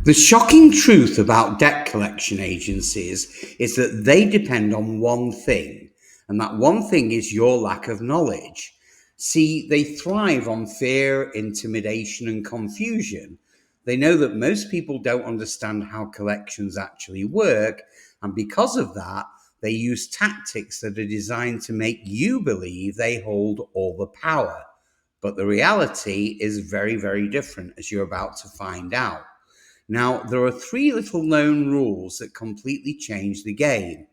The shocking truth about debt collection agencies is that they depend on one thing, and that one thing is your lack of knowledge. See, they thrive on fear, intimidation, and confusion. They know that most people don't understand how collections actually work, and because of that, they use tactics that are designed to make you believe they hold all the power. But the reality is very, very different, as you're about to find out. Now, there are three little known rules that completely change the game,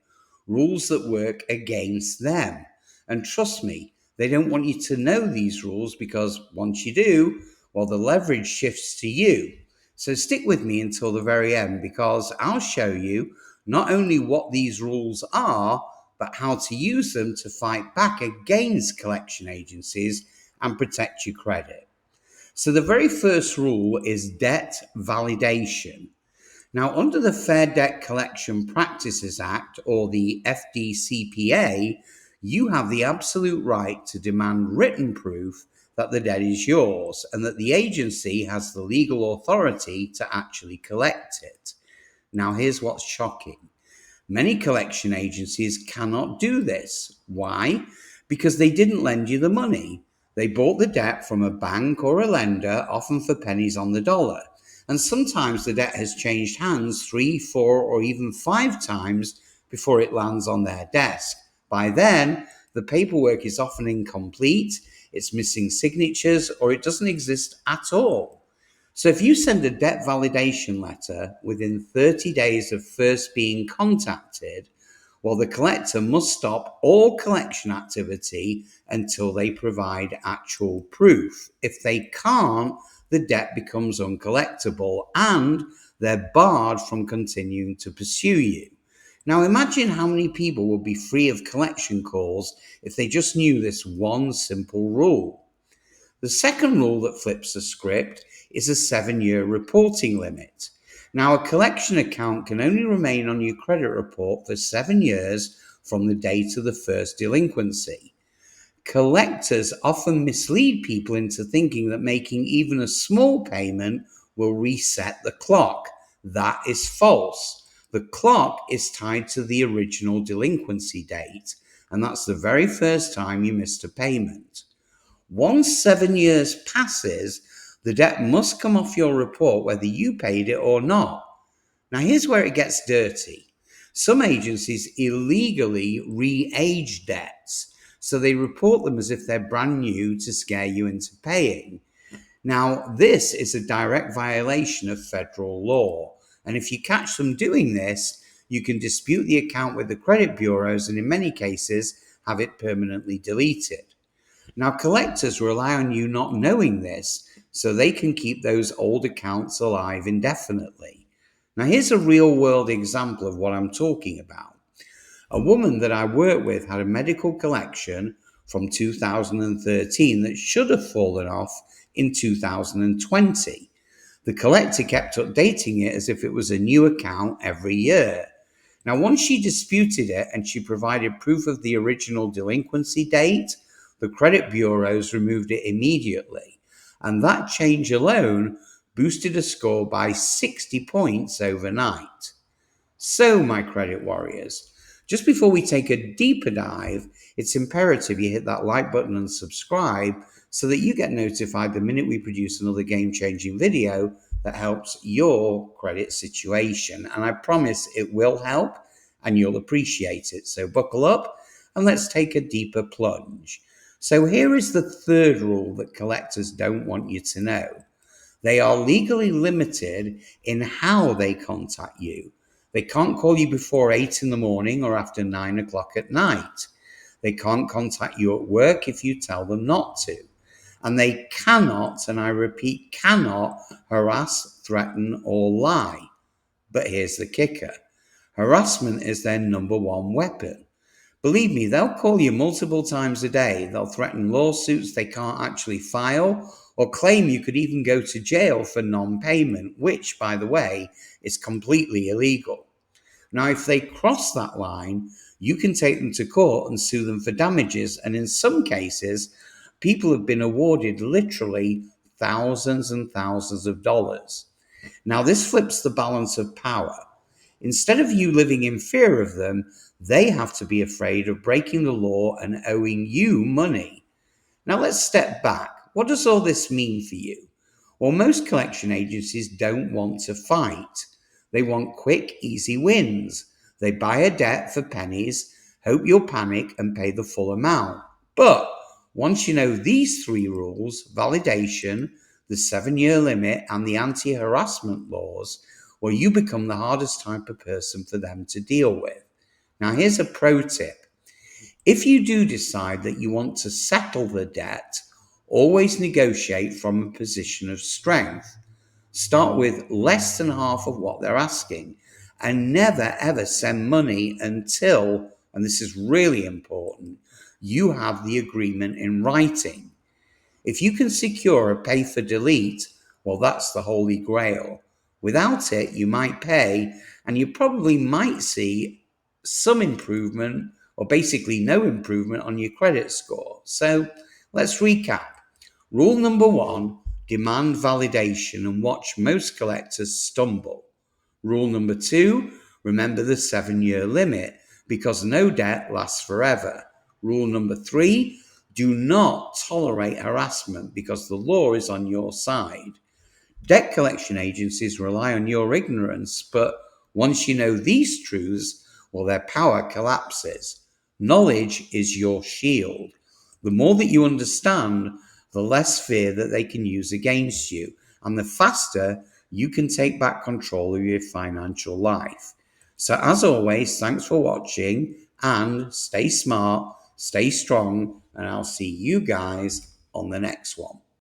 rules that work against them. And trust me, they don't want you to know these rules because once you do, well, the leverage shifts to you. So stick with me until the very end because I'll show you not only what these rules are, but how to use them to fight back against collection agencies and protect your credit. So, the very first rule is debt validation. Now, under the Fair Debt Collection Practices Act, or the FDCPA, you have the absolute right to demand written proof that the debt is yours and that the agency has the legal authority to actually collect it. Now, here's what's shocking. Many collection agencies cannot do this. Why? Because they didn't lend you the money. They bought the debt from a bank or a lender, often for pennies on the dollar. And sometimes the debt has changed hands three, four, or even five times before it lands on their desk. By then, the paperwork is often incomplete, it's missing signatures, or it doesn't exist at all. So if you send a debt validation letter within 30 days of first being contacted, well, the collector must stop all collection activity until they provide actual proof. If they can't, the debt becomes uncollectible and they're barred from continuing to pursue you. Now, imagine how many people would be free of collection calls if they just knew this one simple rule. The second rule that flips the script is a 7-year reporting limit. Now, a collection account can only remain on your credit report for 7 years from the date of the first delinquency. Collectors often mislead people into thinking that making even a small payment will reset the clock. That is false. The clock is tied to the original delinquency date, and that's the very first time you missed a payment. Once 7 years passes, the debt must come off your report whether you paid it or not. Now, here's where it gets dirty. Some agencies illegally re-age debts, so they report them as if they're brand new to scare you into paying. Now, this is a direct violation of federal law, and if you catch them doing this, you can dispute the account with the credit bureaus and in many cases have it permanently deleted. Now, collectors rely on you not knowing this so they can keep those old accounts alive indefinitely. Now, here's a real world example of what I'm talking about. A woman that I work with had a medical collection from 2013 that should have fallen off in 2020. The collector kept updating it as if it was a new account every year. Now, once she disputed it and she provided proof of the original delinquency date, the credit bureaus removed it immediately. And that change alone boosted a score by 60 points overnight. So, my credit warriors, just before we take a deeper dive, it's imperative you hit that like button and subscribe so that you get notified the minute we produce another game-changing video that helps your credit situation. And I promise it will help and you'll appreciate it. So buckle up and let's take a deeper plunge. So here is the third rule that collectors don't want you to know. They are legally limited in how they contact you. They can't call you before 8 in the morning or after 9 o'clock at night. They can't contact you at work if you tell them not to. And they cannot, and I repeat, cannot harass, threaten, or lie. But here's the kicker. Harassment is their number one weapon. Believe me, they'll call you multiple times a day. They'll threaten lawsuits they can't actually file or claim you could even go to jail for non-payment, which, by the way, is completely illegal. Now, if they cross that line, you can take them to court and sue them for damages. And in some cases, people have been awarded literally thousands and thousands of dollars. Now, this flips the balance of power. Instead of you living in fear of them, they have to be afraid of breaking the law and owing you money. Now, let's step back. What does all this mean for you? Well, most collection agencies don't want to fight. They want quick, easy wins. They buy a debt for pennies, hope you'll panic and pay the full amount. But once you know these three rules, validation, the 7-year limit, and the anti-harassment laws, well, you become the hardest type of person for them to deal with. Now, here's a pro tip. If you do decide that you want to settle the debt, always negotiate from a position of strength. Start with less than half of what they're asking, and never ever send money until, and this is really important, you have the agreement in writing. If you can secure a pay for delete, well, that's the holy grail. Without it, you might pay, and you probably might see some improvement, or basically no improvement on your credit score. So let's recap. Rule number 1, demand validation and watch most collectors stumble. Rule number 2, remember the 7-year limit because no debt lasts forever. Rule number 3, do not tolerate harassment because the law is on your side. Debt collection agencies rely on your ignorance, but once you know these truths, well, their power collapses. Knowledge is your shield. The more that you understand, the less fear that they can use against you, and the faster you can take back control of your financial life. So, as always, thanks for watching, and stay smart, stay strong, and I'll see you guys on the next one.